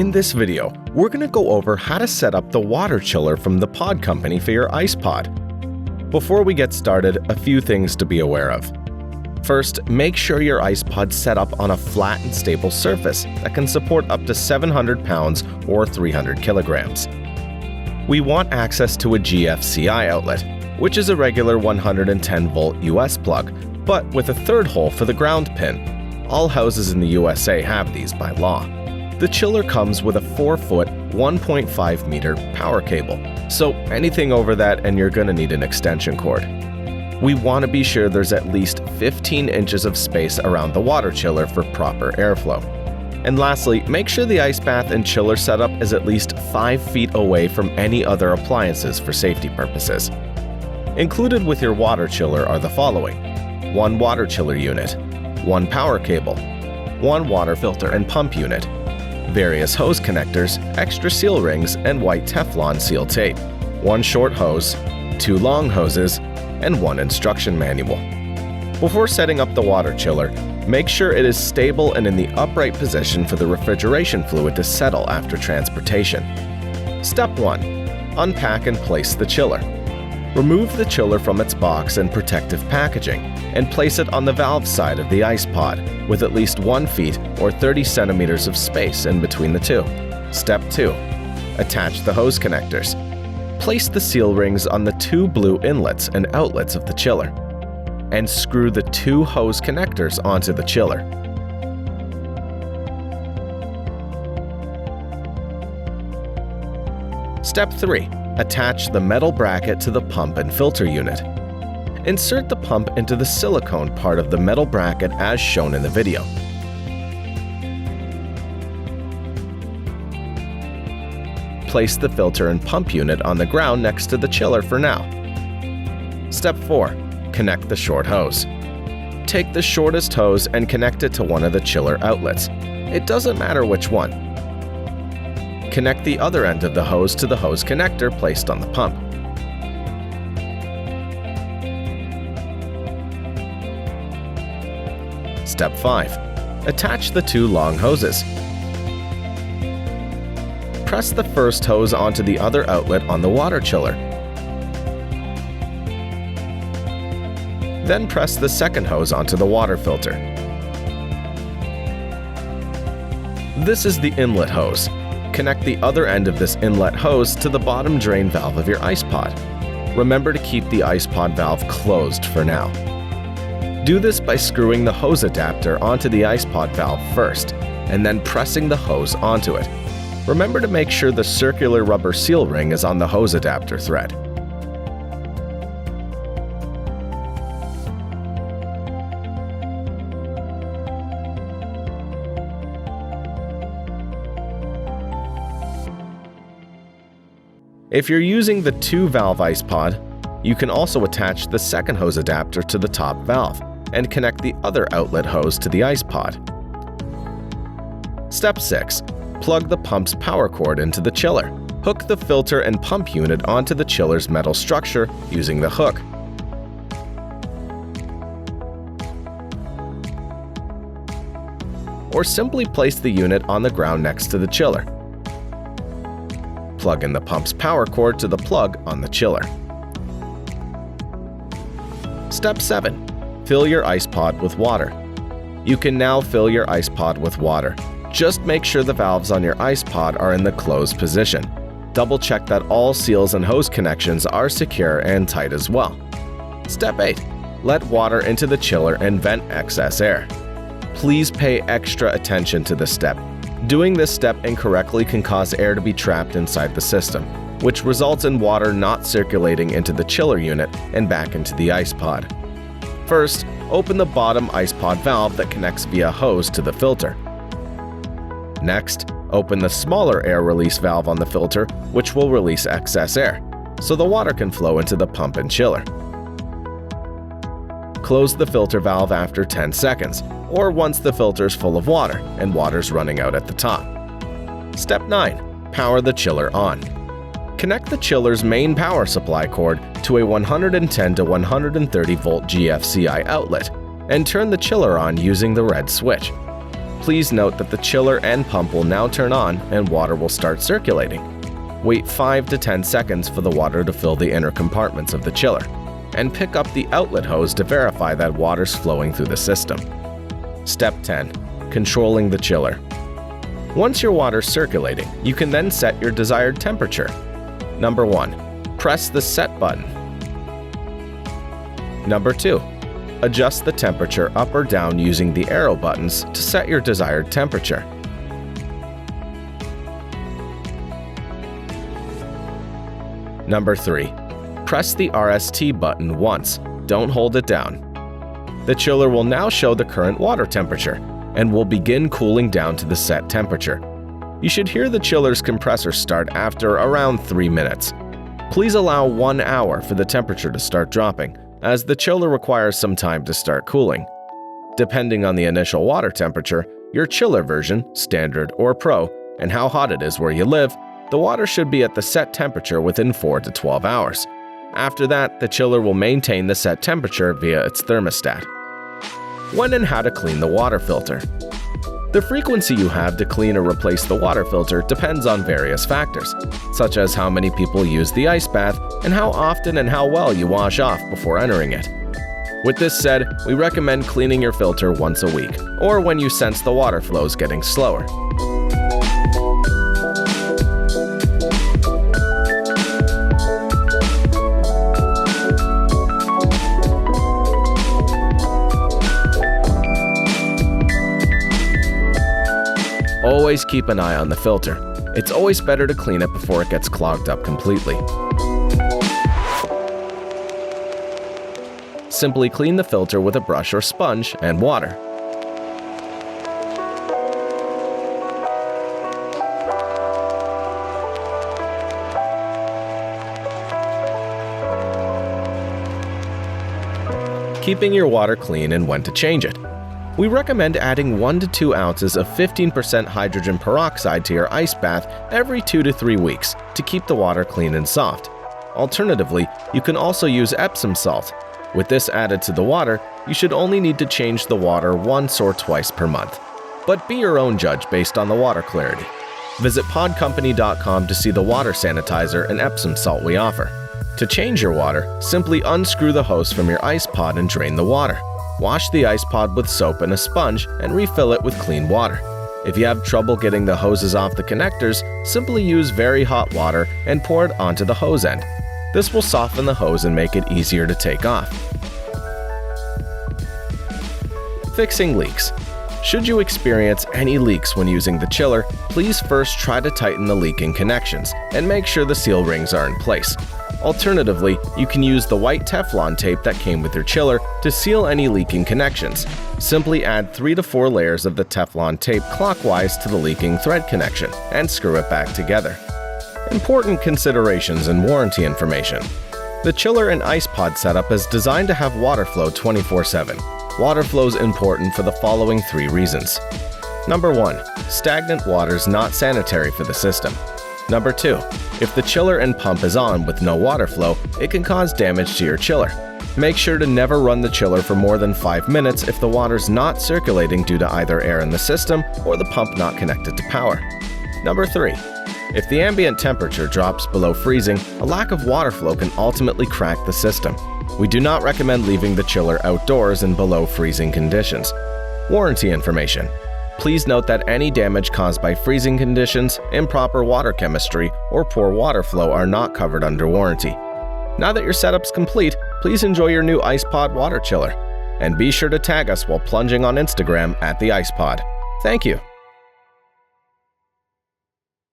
In this video, we're going to go over how to set up the water chiller from the Pod Company for your ice pod. Before we get started, a few things to be aware of. First, make sure your ice pod's set up on a flat and stable surface that can support up to 700 pounds or 300 kilograms. We want access to a GFCI outlet, which is a regular 110-volt US plug, but with a third hole for the ground pin. All houses in the USA have these by law. The chiller comes with a 4-foot, 1.5-meter power cable, so anything over that and you're gonna need an extension cord. We want to be sure there's at least 15 inches of space around the water chiller for proper airflow. And lastly, make sure the ice bath and chiller setup is at least 5 feet away from any other appliances for safety purposes. Included with your water chiller are the following: 1 water chiller unit, 1 power cable, 1 water filter and pump unit, various hose connectors, extra seal rings, and white Teflon seal tape, 1 short hose, 2 long hoses, and 1 instruction manual. Before setting up the water chiller, make sure it is stable and in the upright position for the refrigeration fluid to settle after transportation. Step 1. Unpack and place the chiller. Remove the chiller from its box and protective packaging and place it on the valve side of the ice pod with at least 1 feet or 30 centimeters of space in between the two. Step 2. Attach the hose connectors. Place the seal rings on the 2 blue inlets and outlets of the chiller and screw the 2 hose connectors onto the chiller. Step 3. Attach the metal bracket to the pump and filter unit. Insert the pump into the silicone part of the metal bracket as shown in the video. Place the filter and pump unit on the ground next to the chiller for now. Step 4. Connect the short hose. Take the shortest hose and connect it to one of the chiller outlets. It doesn't matter which one. Connect the other end of the hose to the hose connector placed on the pump. Step 5. Attach the 2 long hoses. Press the first hose onto the other outlet on the water chiller. Then press the second hose onto the water filter. This is the inlet hose. Connect the other end of this inlet hose to the bottom drain valve of your ice pod. Remember to keep the ice pod valve closed for now. Do this by screwing the hose adapter onto the ice pod valve first, and then pressing the hose onto it. Remember to make sure the circular rubber seal ring is on the hose adapter thread. If you're using the 2-valve ice pod, you can also attach the second hose adapter to the top valve and connect the other outlet hose to the ice pod. Step 6. Plug the pump's power cord into the chiller. Hook the filter and pump unit onto the chiller's metal structure using the hook. Or simply place the unit on the ground next to the chiller. Plug in the pump's power cord to the plug on the chiller. Step 7. Fill your ice pod with water. You can now fill your ice pod with water. Just make sure the valves on your ice pod are in the closed position. Double check that all seals and hose connections are secure and tight as well. Step 8. Let water into the chiller and vent excess air. Please pay extra attention to this step. Doing this step incorrectly can cause air to be trapped inside the system, which results in water not circulating into the chiller unit and back into the ice pod. First, open the bottom ice pod valve that connects via hose to the filter. Next, open the smaller air release valve on the filter, which will release excess air, so the water can flow into the pump and chiller. Close the filter valve after 10 seconds, or once the filter is full of water and water's running out at the top. Step 9. Power the chiller on. Connect the chiller's main power supply cord to a 110 to 130 volt GFCI outlet and turn the chiller on using the red switch. Please note that the chiller and pump will now turn on and water will start circulating. Wait 5 to 10 seconds for the water to fill the inner compartments of the chiller, and pick up the outlet hose to verify that water's flowing through the system. Step 10. Controlling the chiller. Once your water's circulating, you can then set your desired temperature. Number 1. Press the Set button. Number 2. Adjust the temperature up or down using the arrow buttons to set your desired temperature. Number 3. Press the RST button once, don't hold it down. The chiller will now show the current water temperature and will begin cooling down to the set temperature. You should hear the chiller's compressor start after around 3 minutes. Please allow 1 hour for the temperature to start dropping, as the chiller requires some time to start cooling. Depending on the initial water temperature, your chiller version, Standard or Pro, and how hot it is where you live, the water should be at the set temperature within 4 to 12 hours. After that, the chiller will maintain the set temperature via its thermostat. When and how to clean the water filter. The frequency you have to clean or replace the water filter depends on various factors, such as how many people use the ice bath and how often and how well you wash off before entering it. With this said, we recommend cleaning your filter once a week, or when you sense the water flows getting slower. Always keep an eye on the filter. It's always better to clean it before it gets clogged up completely. Simply clean the filter with a brush or sponge and water. Keeping your water clean and when to change it. We recommend adding 1 to 2 ounces of 15% hydrogen peroxide to your ice bath every 2 to 3 weeks to keep the water clean and soft. Alternatively, you can also use Epsom salt. With this added to the water, you should only need to change the water once or twice per month. But be your own judge based on the water clarity. Visit podcompany.com to see the water sanitizer and Epsom salt we offer. To change your water, simply unscrew the hose from your ice pod and drain the water. Wash the ice pod with soap and a sponge and refill it with clean water. If you have trouble getting the hoses off the connectors, simply use very hot water and pour it onto the hose end. This will soften the hose and make it easier to take off. Fixing leaks. Should you experience any leaks when using the chiller, please first try to tighten the leaking connections and make sure the seal rings are in place. Alternatively, you can use the white Teflon tape that came with your chiller to seal any leaking connections. Simply add 3 to 4 layers of the Teflon tape clockwise to the leaking thread connection and screw it back together. Important considerations and warranty information. The chiller and ice pod setup is designed to have water flow 24/7. Water flow is important for the following 3 reasons. Number 1. Stagnant water is not sanitary for the system. Number 2. If the chiller and pump is on with no water flow, it can cause damage to your chiller. Make sure to never run the chiller for more than 5 minutes if the water's not circulating due to either air in the system or the pump not connected to power. Number 3. If the ambient temperature drops below freezing, a lack of water flow can ultimately crack the system. We do not recommend leaving the chiller outdoors in below freezing conditions. Warranty information. Please note that any damage caused by freezing conditions, improper water chemistry, or poor water flow are not covered under warranty. Now that your setup's complete, please enjoy your new IcePod water chiller. And be sure to tag us while plunging on Instagram @TheIcePod. Thank you.